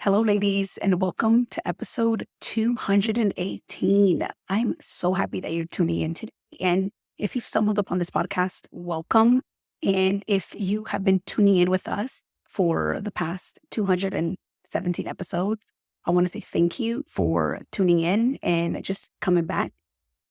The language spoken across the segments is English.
Hello, ladies, and welcome to episode 218. I'm so happy that you're tuning in today. And if you stumbled upon this podcast, welcome. And if you have been tuning in with us for the past 217 episodes, I want to say thank you for tuning in and just coming back.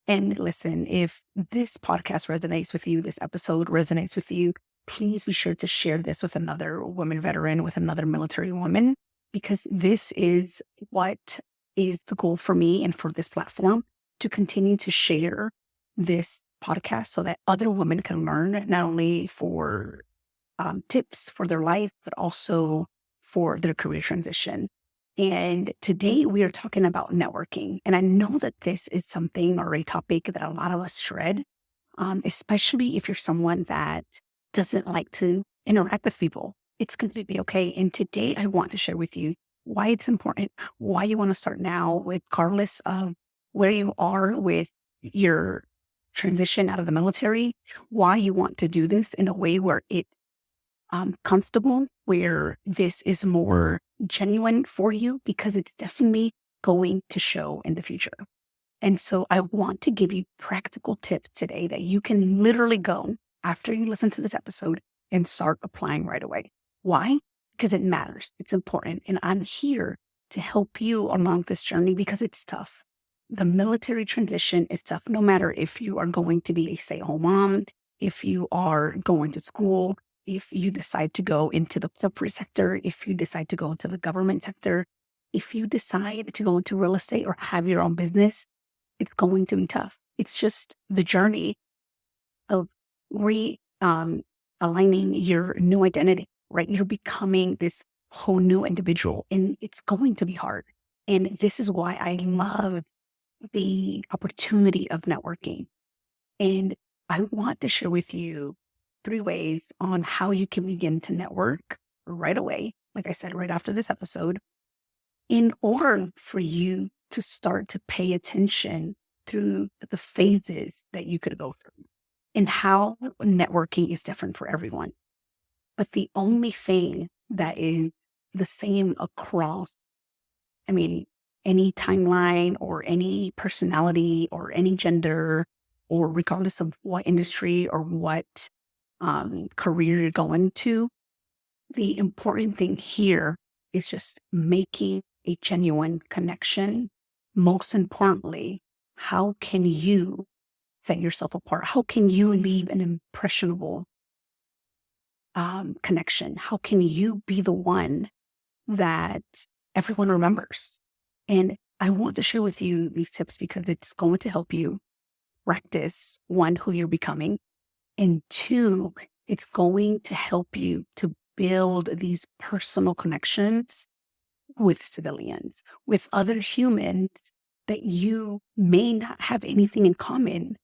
And listen, if this podcast resonates with you, this episode resonates with you, please be sure to share this with another woman veteran, with another military woman, because this is what is the goal for me and for this platform, to continue to share this podcast so that other women can learn, not only for tips for their life, but also for their career transition. And today we are talking about networking. And I know that this is something or a topic that a lot of us shred, especially if you're someone that doesn't like to interact with people. It's completely okay. And today I want to share with you why it's important, why you want to start now, regardless of where you are with your transition out of the military, why you want to do this in a way where it's comfortable, where this is more genuine for you, because it's definitely going to show in the future. And so I want to give you practical tips today that you can literally go after you listen to this episode and start applying right away. Why? Because it matters. It's important. And I'm here to help you along this journey because it's tough. The military transition is tough, no matter if you are going to be a stay-at-home mom, if you are going to school, if you decide to go into the corporate sector, if you decide to go into the government sector, if you decide to go into real estate or have your own business, it's going to be tough. It's just the journey of aligning your new identity, right? You're becoming this whole new individual, and it's going to be hard. And this is why I love the opportunity of networking. And I want to share with you 3 ways on how you can begin to network right away, like I said, right after this episode, in order for you to start to pay attention through the phases that you could go through, and how networking is different for everyone. But the only thing that is the same across, any timeline or any personality or any gender, or regardless of what industry or what career you're going to, the important thing here is just making a genuine connection. Most importantly, how can you set yourself apart? How can you leave an impressionable connection? How can you be the one that everyone remembers? And I want to share with you these tips because it's going to help you practice, 1, who you're becoming, and 2, it's going to help you to build these personal connections with civilians, with other humans that you may not have anything in common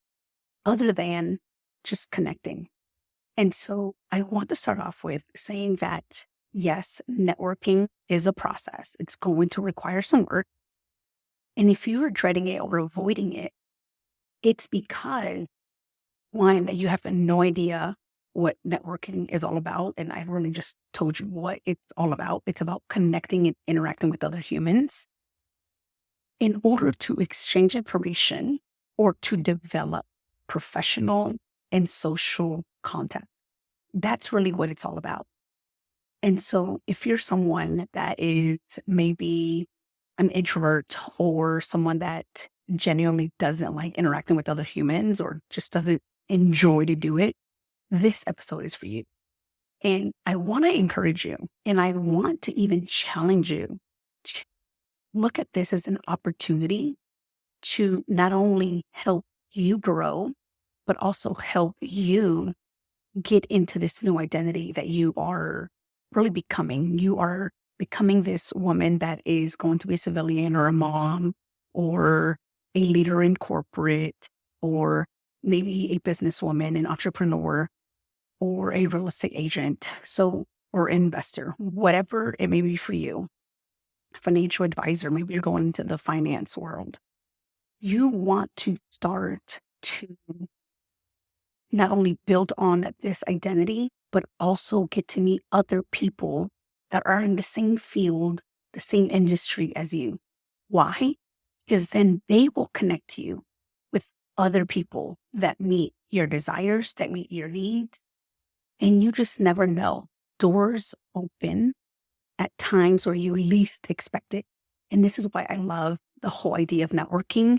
other than just connecting. And so I want to start off with saying that, yes, networking is a process. It's going to require some work. And if you are dreading it or avoiding it, it's because, 1, you have no idea what networking is all about. And I really just told you what it's all about. It's about connecting and interacting with other humans in order to exchange information or to develop professional and social contact. That's really what it's all about. And so if you're someone that is maybe an introvert, or someone that genuinely doesn't like interacting with other humans, or just doesn't enjoy to do it, this episode is for you. And I want to encourage you, and I want to even challenge you to look at this as an opportunity to not only help you grow, but also help you get into this new identity that you are really becoming. You are becoming this woman that is going to be a civilian, or a mom, or a leader in corporate, or maybe a businesswoman, an entrepreneur, or a real estate agent, or investor, whatever it may be for you, financial advisor, maybe you're going into the finance world. You want to start to not only build on this identity, but also get to meet other people that are in the same field the same industry as you. Why? Because then they will connect you with other people that meet your desires, that meet your needs. And you just never know. Doors open at times where you least expect it. And this is why I love the whole idea of networking.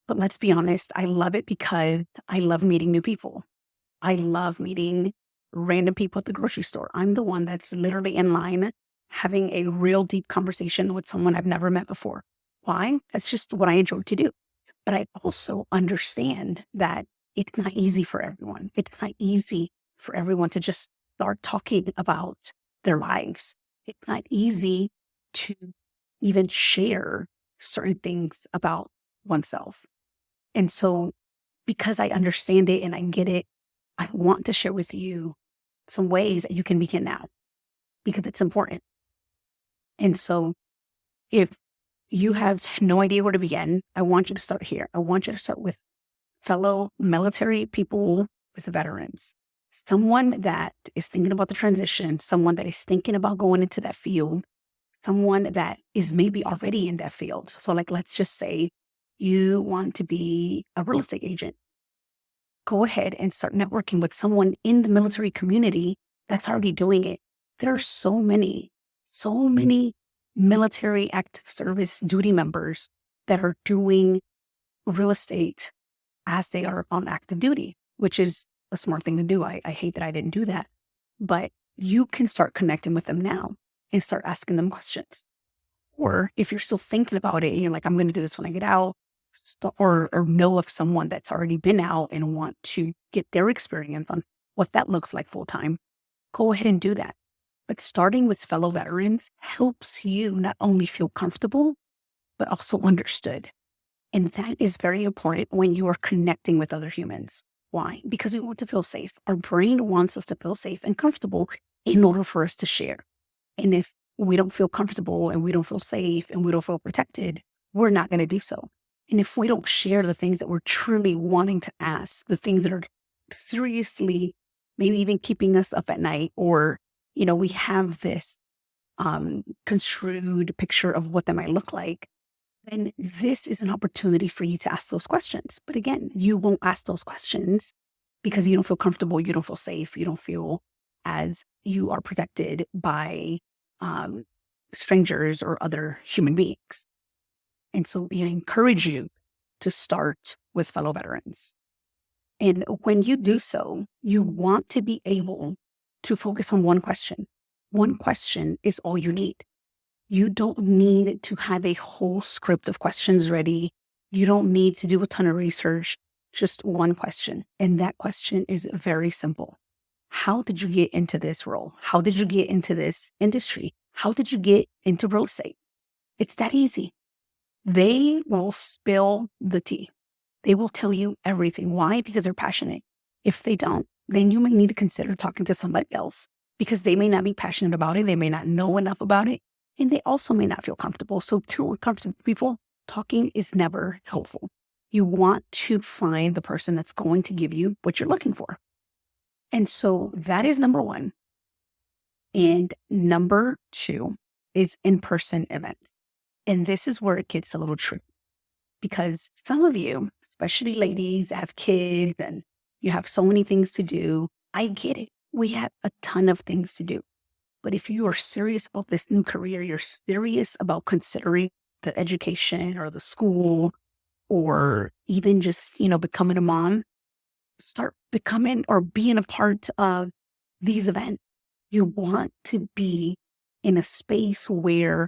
But let's be honest, I love it because I love meeting new people. I love meeting random people at the grocery store. I'm the one that's literally in line having a real deep conversation with someone I've never met before. Why? That's just what I enjoy to do. But I also understand that it's not easy for everyone. It's not easy for everyone to just start talking about their lives. It's not easy to even share certain things about oneself. And so because I understand it and I get it, I want to share with you some ways that you can begin now because it's important. And so if you have no idea where to begin, I want you to start here. I want you to start with fellow military people, with veterans, someone that is thinking about the transition, someone that is thinking about going into that field, someone that is maybe already in that field. So like, let's just say you want to be a real estate agent. Go ahead and start networking with someone in the military community that's already doing it. There are so many military active service duty members that are doing real estate as they are on active duty, which is a smart thing to do. I hate that I didn't do that, but you can start connecting with them now and start asking them questions. Or if you're still thinking about it and you're like, I'm going to do this when I get out, or know of someone that's already been out and want to get their experience on what that looks like full time, go ahead and do that. But starting with fellow veterans helps you not only feel comfortable, but also understood. And that is very important when you are connecting with other humans. Why? Because we want to feel safe. Our brain wants us to feel safe and comfortable in order for us to share. And if we don't feel comfortable and we don't feel safe and we don't feel protected, we're not going to do so. And if we don't share the things that we're truly wanting to ask, the things that are seriously maybe even keeping us up at night, or, we have this construed picture of what that might look like, then this is an opportunity for you to ask those questions. But again, you won't ask those questions because you don't feel comfortable, you don't feel safe, you don't feel as you are protected by strangers or other human beings. And so we encourage you to start with fellow veterans. And when you do so, you want to be able to focus on one question. One question is all you need. You don't need to have a whole script of questions ready. You don't need to do a ton of research, just one question. And that question is very simple. How did you get into this role? How did you get into this industry? How did you get into real estate? It's that easy. They will spill the tea. They will tell you everything. Why? Because they're passionate. If they don't, then you may need to consider talking to somebody else because they may not be passionate about it. They may not know enough about it. And they also may not feel comfortable. So two uncomfortable people talking is never helpful. You want to find the person that's going to give you what you're looking for. And so that is number one. And number two is in-person events. And this is where it gets a little tricky because some of you, especially ladies, have kids and you have so many things to do. I get it. We have a ton of things to do. But if you are serious about this new career, you're serious about considering the education or the school or even just, becoming a mom, start becoming or being a part of these events. You want to be in a space where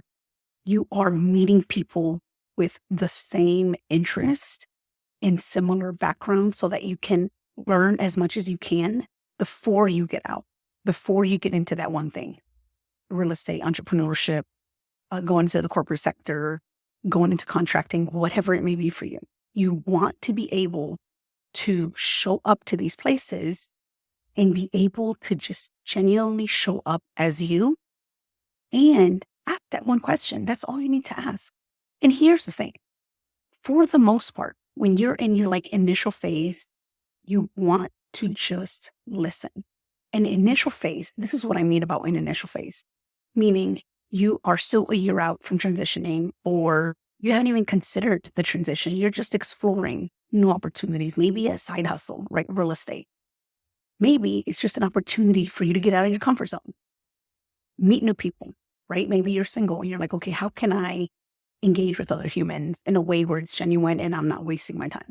you are meeting people with the same interest and similar background so that you can learn as much as you can before you get out, before you get into that one thing. Real estate, entrepreneurship, going into the corporate sector, going into contracting, whatever it may be for you. You want to be able to show up to these places and be able to just genuinely show up as you and ask that one question. That's all you need to ask. And here's the thing. For the most part, when you're in your initial phase, you want to just listen. An initial phase, this is what I mean about an initial phase, meaning you are still a year out from transitioning, or you haven't even considered the transition. You're just exploring new opportunities, maybe a side hustle, right? Real estate. Maybe it's just an opportunity for you to get out of your comfort zone, meet new people, right? Maybe you're single and you're like, okay, how can I engage with other humans in a way where it's genuine and I'm not wasting my time?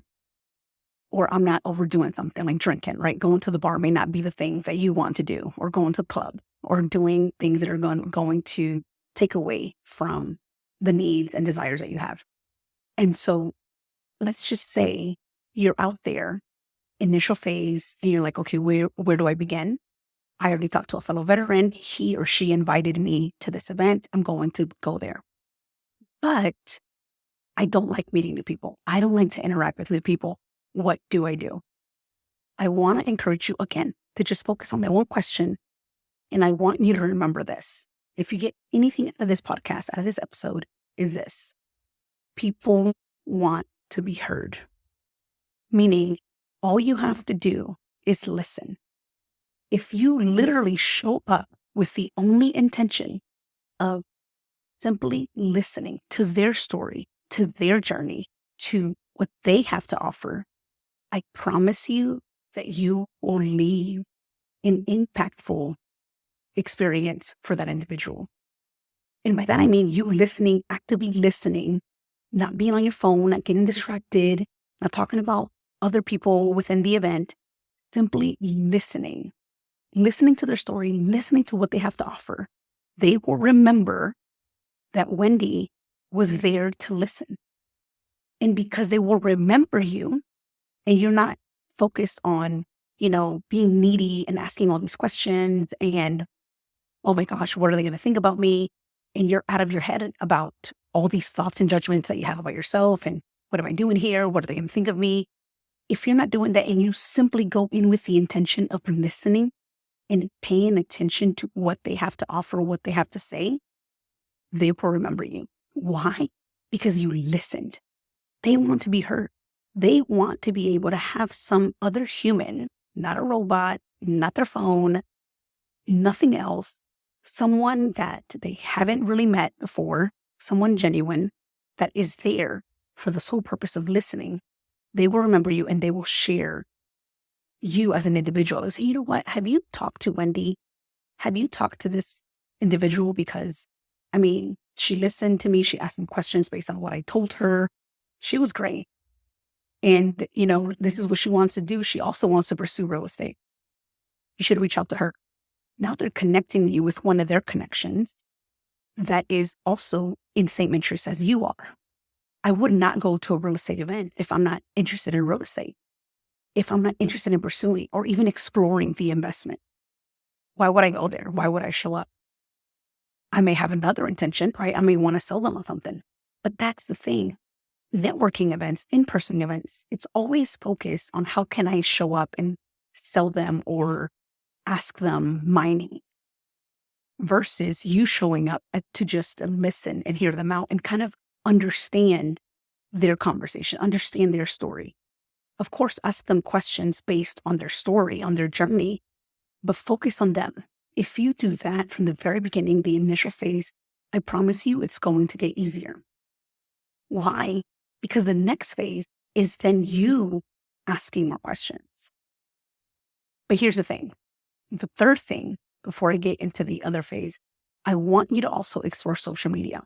Or I'm not overdoing something like drinking, right? Going to the bar may not be the thing that you want to do, or going to a club, or doing things that are going to take away from the needs and desires that you have. And so let's just say you're out there, initial phase, and you're like, okay, where do I begin? I already talked to a fellow veteran. He or she invited me to this event. I'm going to go there. But I don't like meeting new people. I don't like to interact with new people. What do? I want to encourage you again to just focus on that one question. And I want you to remember this. If you get anything out of this podcast, out of this episode, is this: people want to be heard. Meaning, all you have to do is listen. If you literally show up with the only intention of simply listening to their story, to their journey, to what they have to offer, I promise you that you will leave an impactful experience for that individual. And by that, I mean you listening, actively listening, not being on your phone, not getting distracted, not talking about other people within the event, simply listening to their story, listening to what they have to offer. They will remember that Wendi was there to listen. And because they will remember you, and you're not focused on, being needy and asking all these questions and, oh my gosh, what are they going to think about me? And you're out of your head about all these thoughts and judgments that you have about yourself. And what am I doing here? What are they going to think of me? If you're not doing that and you simply go in with the intention of listening and paying attention to what they have to offer, what they have to say, they will remember you. Why? Because you listened. They want to be heard. They want to be able to have some other human, not a robot, not their phone, nothing else, someone that they haven't really met before, someone genuine that is there for the sole purpose of listening. They will remember you and they will share you as an individual. They say, you know what? Have you talked to Wendi? Have you talked to this individual? Because, she listened to me. She asked me questions based on what I told her. She was great. And, this is what she wants to do. She also wants to pursue real estate. You should reach out to her. Now they're connecting you with one of their connections that is also in the same interest as you are. I would not go to a real estate event if I'm not interested in real estate, if I'm not interested in pursuing or even exploring the investment. Why would I go there? Why would I show up? I may have another intention, right? I may want to sell them on something. But that's the thing. Networking events, in-person events, it's always focused on how can I show up and sell them or ask them my need, versus you showing up to just listen and hear them out and kind of understand their conversation, understand their story. Of course, ask them questions based on their story, on their journey, but focus on them. If you do that from the very beginning, the initial phase, I promise you it's going to get easier. Why? Because the next phase is then you asking more questions. But here's the thing. The third thing, before I get into the other phase, I want you to also explore social media.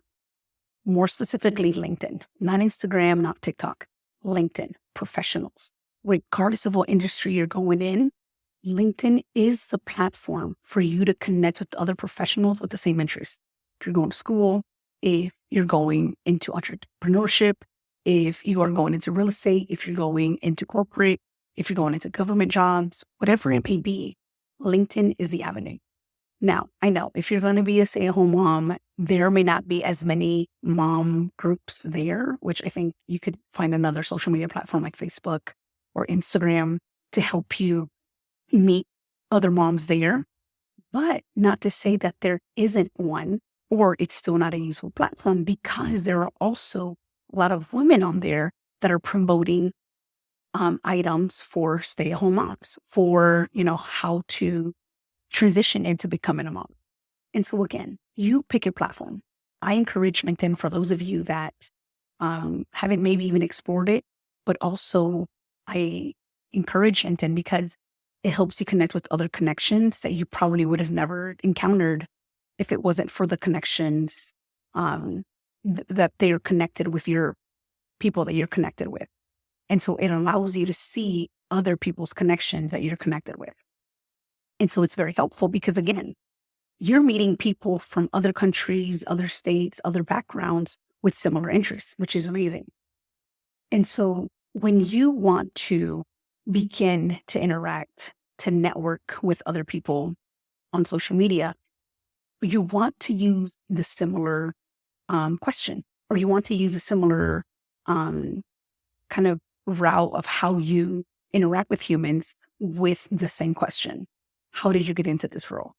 More specifically, LinkedIn. Not Instagram, not TikTok. LinkedIn. Professionals. Regardless of what industry you're going in, LinkedIn is the platform for you to connect with other professionals with the same interests. If you're going to school, if you're going into entrepreneurship, if you are going into real estate, if you're going into corporate, if you're going into government jobs, whatever it may be, LinkedIn is the avenue. Now, I know if you're going to be a stay-at-home mom, there may not be as many mom groups there, which I think you could find another social media platform like Facebook or Instagram to help you meet other moms there. But not to say that there isn't one, or it's still not a useful platform, because there are also a lot of women on there that are promoting items for stay-at-home moms, for, how to transition into becoming a mom. And so again, you pick your platform. I encourage LinkedIn for those of you that haven't maybe even explored it, but also I encourage LinkedIn because it helps you connect with other connections that you probably would have never encountered if it wasn't for the connections that they're connected with your people that you're connected with. And so it allows you to see other people's connections that you're connected with. And so it's very helpful because, again, you're meeting people from other countries, other states, other backgrounds with similar interests, which is amazing. And so when you want to begin to interact, to network with other people on social media, you want to use the similar question, or you want to use a similar kind of route of how you interact with humans with the same question. How did you get into this role?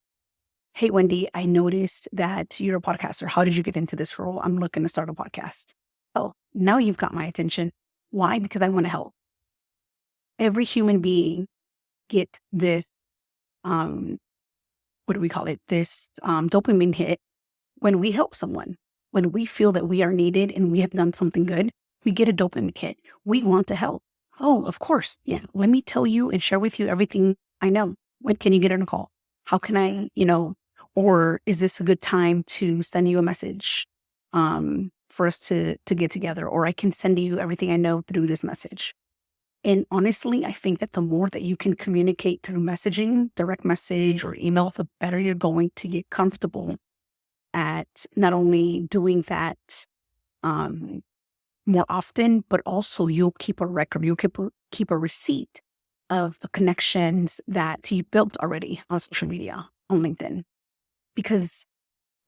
Hey, Wendi, I noticed that you're a podcaster. How did you get into this role? I'm looking to start a podcast. Oh, now you've got my attention. Why? Because I want to help. Every human being get this, what do we call it? This dopamine hit when we help someone. When we feel that we are needed and we have done something good, we get a dopamine hit. We want to help. Oh, of course. Yeah. Let me tell you and share with you everything I know. When can you get on a call? How can I, or is this a good time to send you a message for us to get together? Or I can send you everything I know through this message. And honestly, I think that the more that you can communicate through messaging, direct message or email, the better you're going to get comfortable at not only doing that more often, but also you'll keep a record, you'll keep a receipt of the connections that you built already on social media, on LinkedIn. Because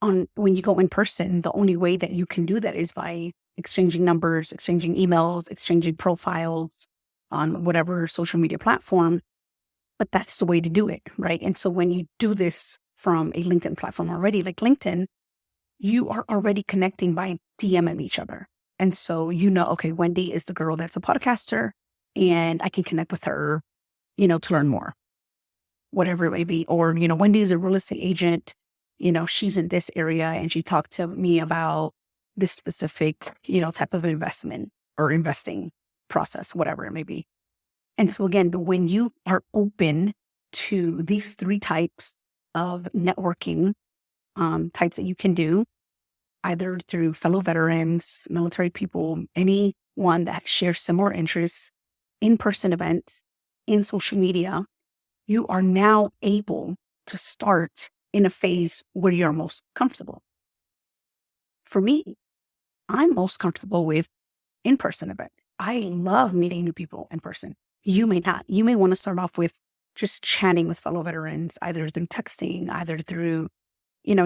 when you go in person, the only way that you can do that is by exchanging numbers, exchanging emails, exchanging profiles on whatever social media platform. But that's the way to do it, right? And so when you do this from a LinkedIn platform already, like LinkedIn, you are already connecting by DMing each other. And so okay, Wendi is the girl that's a podcaster and I can connect with her, to learn more, whatever it may be. Or, Wendi is a real estate agent, she's in this area and she talked to me about this specific, type of investment or investing process, whatever it may be. And so again, when you are open to these three types of networking types that you can do, either through fellow veterans, military people, anyone that shares similar interests, in-person events, in social media, you are now able to start in a phase where you're most comfortable. For me, I'm most comfortable with in-person events. I love meeting new people in person. You may not. You may want to start off with just chatting with fellow veterans, either through texting, either through,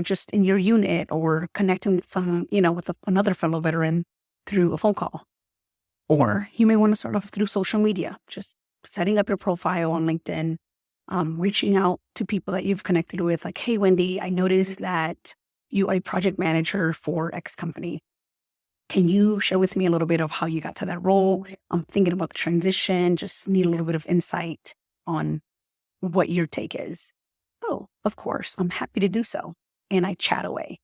just in your unit, or connecting with another fellow veteran through a phone call. Or you may want to start off through social media, just setting up your profile on LinkedIn, reaching out to people that you've connected with, like, hey, Wendi, I noticed that you are a project manager for X company. Can you share with me a little bit of how you got to that role? I'm thinking about the transition, just need a little bit of insight on what your take is. Oh, of course, I'm happy to do so. And I chat away.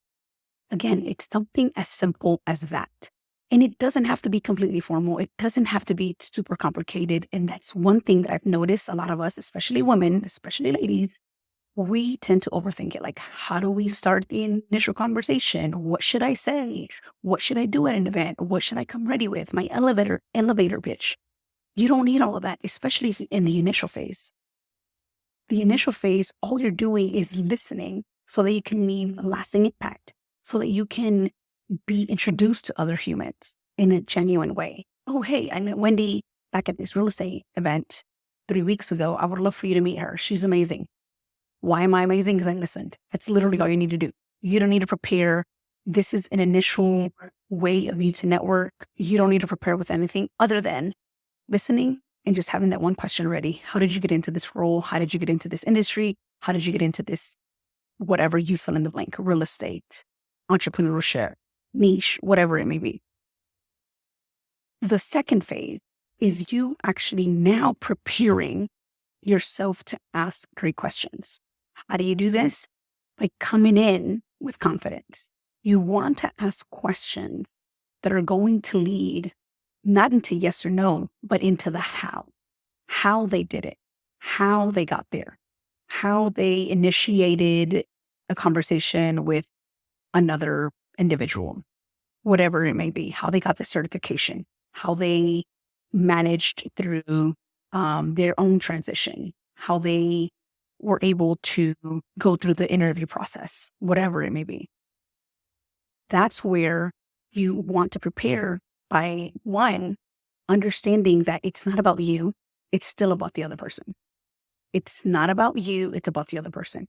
Again, it's something as simple as that. And it doesn't have to be completely formal. It doesn't have to be super complicated. And that's one thing that I've noticed a lot of us, especially women, especially ladies, we tend to overthink it. Like, how do we start the initial conversation? What should I say? What should I do at an event? What should I come ready with? My elevator pitch. You don't need all of that, especially in the initial phase. The initial phase, all you're doing is listening so that you can leave a lasting impact, so that you can be introduced to other humans in a genuine way. Oh, hey, I met Wendi back at this real estate event 3 weeks ago. I would love for you to meet her. She's amazing. Why am I amazing? Because I listened. That's literally all you need to do. You don't need to prepare. This is an initial way of you to network. You don't need to prepare with anything other than listening and just having that one question ready. How did you get into this role? How did you get into this industry? How did you get into this, whatever you fill in the blank, real estate, entrepreneurship, niche, whatever it may be. The second phase is you actually now preparing yourself to ask great questions. How do you do this? by coming in with confidence. You want to ask questions that are going to lead not into yes or no, but into the how they did it, how they got there, how they initiated a conversation with another individual, whatever it may be, how they got the certification, how they managed through their own transition, how they were able to go through the interview process, whatever it may be. That's where you want to prepare by, one, understanding that it's not about you, it's still about the other person. It's not about you, it's about the other person.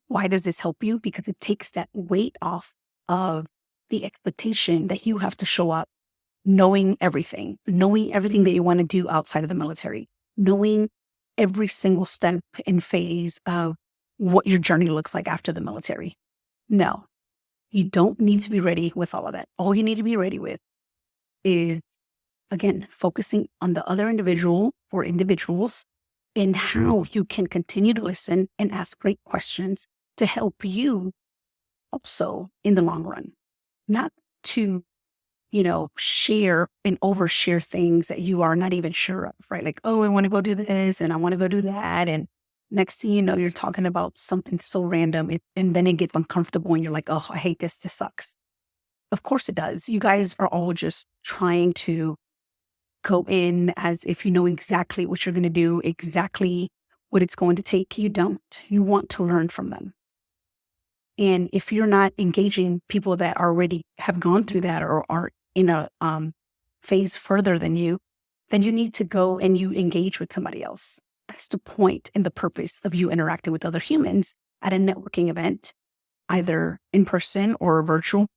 Why does this help you? Because it takes that weight off of the expectation that you have to show up knowing everything that you want to do outside of the military, knowing every single step and phase of what your journey looks like after the military. No, you don't need to be ready with all of that. All you need to be ready with is, again, focusing on the other individual or individuals and how you can continue to listen and ask great questions to help you also in the long run, not to, share and overshare things that you are not even sure of, right? Like, oh, I want to go do this and I want to go do that. And next thing you know, you're talking about something so random and then it gets uncomfortable and you're like, oh, I hate this. This sucks. Of course it does. You guys are all just trying to go in as if you know exactly what you're going to do, exactly what it's going to take. You don't. You want to learn from them. And if you're not engaging people that already have gone through that or are in a phase further than you, then you need to go and you engage with somebody else. That's the point and the purpose of you interacting with other humans at a networking event, either in person or virtual,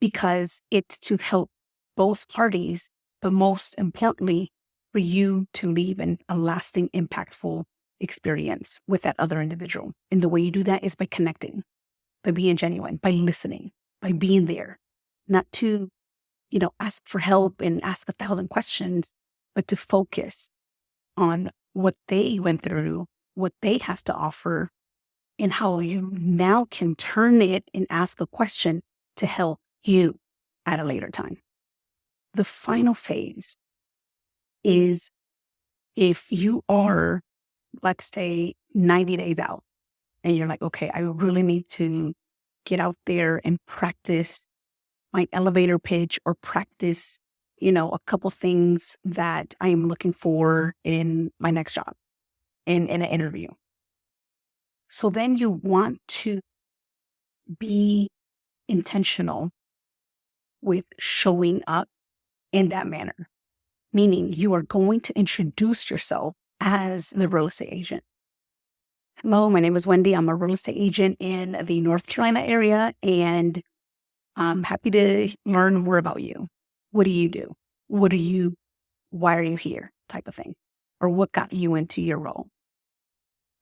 because it's to help both parties, but most importantly, for you to leave a lasting, impactful experience with that other individual. And the way you do that is by connecting, by being genuine, by listening, by being there, not to, ask for help and ask 1,000 questions, but to focus on what they went through, what they have to offer, and how you now can turn it and ask a question to help you at a later time. The final phase is if you are, let's say, 90 days out and you're like, okay, I really need to get out there and practice my elevator pitch or practice, a couple things that I am looking for in my next job, in an interview. So then you want to be intentional with showing up in that manner, meaning you are going to introduce yourself as the real estate agent. Hello, my name is Wendi. I'm a real estate agent in the North Carolina area, and I'm happy to learn more about you. What do you do? Why are you here? Type of thing. Or what got you into your role?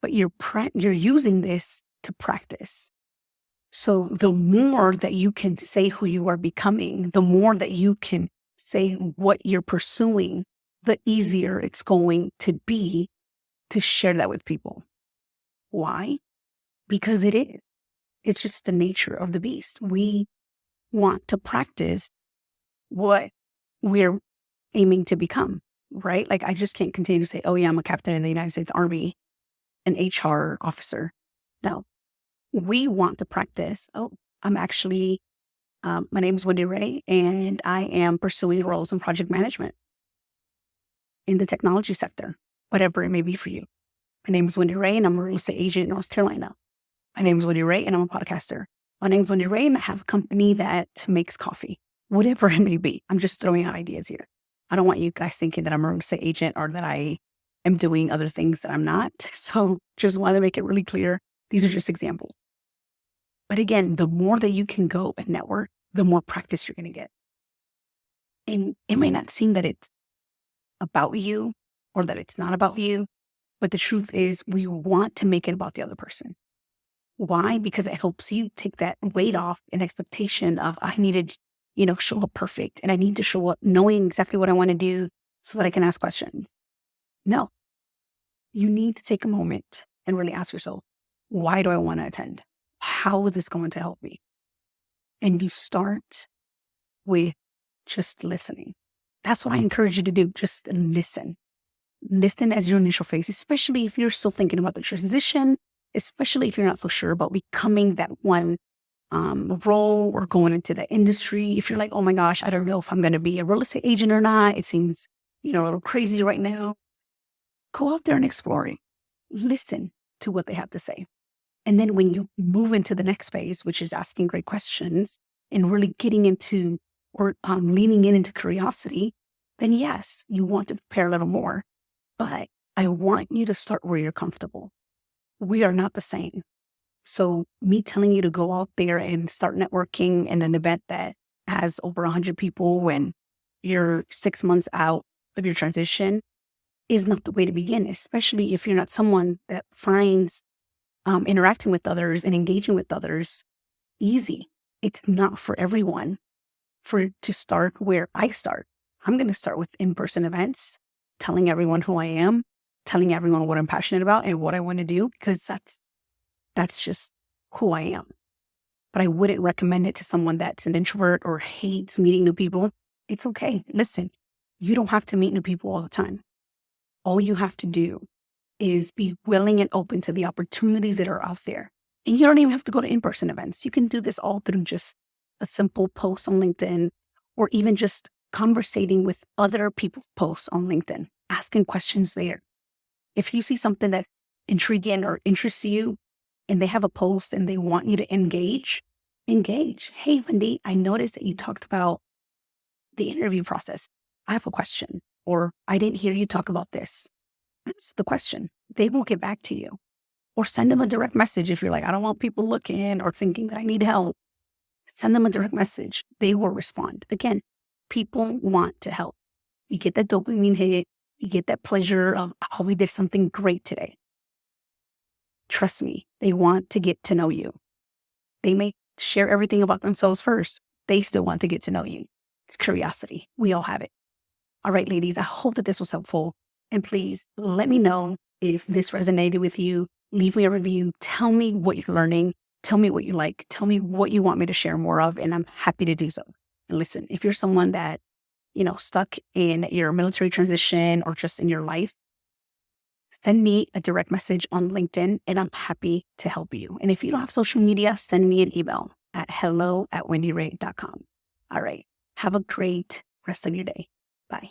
But you're using this to practice. So the more that you can say who you are becoming, the more that you can say what you're pursuing, the easier it's going to be to share that with people. Why? Because it is. It's just the nature of the beast. We want to practice what we're aiming to become, right? Like I just can't continue to say, oh yeah, I'm a captain in the United States Army, an HR officer. No, we want to practice. Oh, I'm actually, my name is Wendi Ray, and I am pursuing roles in project management in the technology sector, whatever it may be for you. My name is Wendi Ray, and I'm a real estate agent in North Carolina. My name is Wendi Ray, and I'm a podcaster. My name is Wendi Ray, and I have a company that makes coffee, whatever it may be. I'm just throwing out ideas here. I don't want you guys thinking that I'm a real estate agent or that I am doing other things that I'm not. So just want to make it really clear. These are just examples. But again, the more that you can go and network, the more practice you're going to get. And it may not seem that it's about you or that it's not about you, but the truth is we want to make it about the other person. Why? Because it helps you take that weight off and expectation of I need to, show up perfect and I need to show up knowing exactly what I want to do so that I can ask questions. No, you need to take a moment and really ask yourself, why do I want to attend? how is this going to help me? And you start with just listening. That's what I encourage you to do. Just listen. Listen as your initial phase, especially if you're still thinking about the transition, especially if you're not so sure about becoming that one role or going into the industry. If you're like, oh my gosh, I don't know if I'm going to be a real estate agent or not. It seems, a little crazy right now. Go out there and explore it. Listen to what they have to say. And then when you move into the next phase, which is asking great questions and really getting into or leaning into curiosity, then yes, you want to prepare a little more. But I want you to start where you're comfortable. We are not the same. So me telling you to go out there and start networking in an event that has over 100 people when you're 6 months out of your transition is not the way to begin, especially if you're not someone that finds interacting with others and engaging with others easy. It's not for everyone. To start where I start, I'm going to start with in-person events, telling everyone who I am, telling everyone what I'm passionate about and what I want to do, because that's just who I am. But I wouldn't recommend it to someone that's an introvert or hates meeting new people. It's okay. Listen, you don't have to meet new people all the time. All you have to do is be willing and open to the opportunities that are out there. And you don't even have to go to in-person events. You can do this all through just a simple post on LinkedIn, or even just conversating with other people's posts on LinkedIn, asking questions there. If you see something that's intriguing or interests you and they have a post and they want you to engage. Hey, Wendi, I noticed that you talked about the interview process. I have a question, or I didn't hear you talk about this. That's the question. They will get back to you. Or send them a direct message if you're like, I don't want people looking or thinking that I need help. Send them a direct message. They will respond. Again, people want to help. You get that dopamine hit. You get that pleasure of, oh, we did something great today. Trust me, they want to get to know you. They may share everything about themselves first. They still want to get to know you. It's curiosity. We all have it. All right, ladies, I hope that this was helpful. And please let me know if this resonated with you. Leave me a review. Tell me what you're learning. Tell me what you like. Tell me what you want me to share more of, and I'm happy to do so. And listen, if you're someone that, stuck in your military transition or just in your life, send me a direct message on LinkedIn, and I'm happy to help you. And if you don't have social media, send me an email at hello@wendyray.com. All right. Have a great rest of your day. Bye.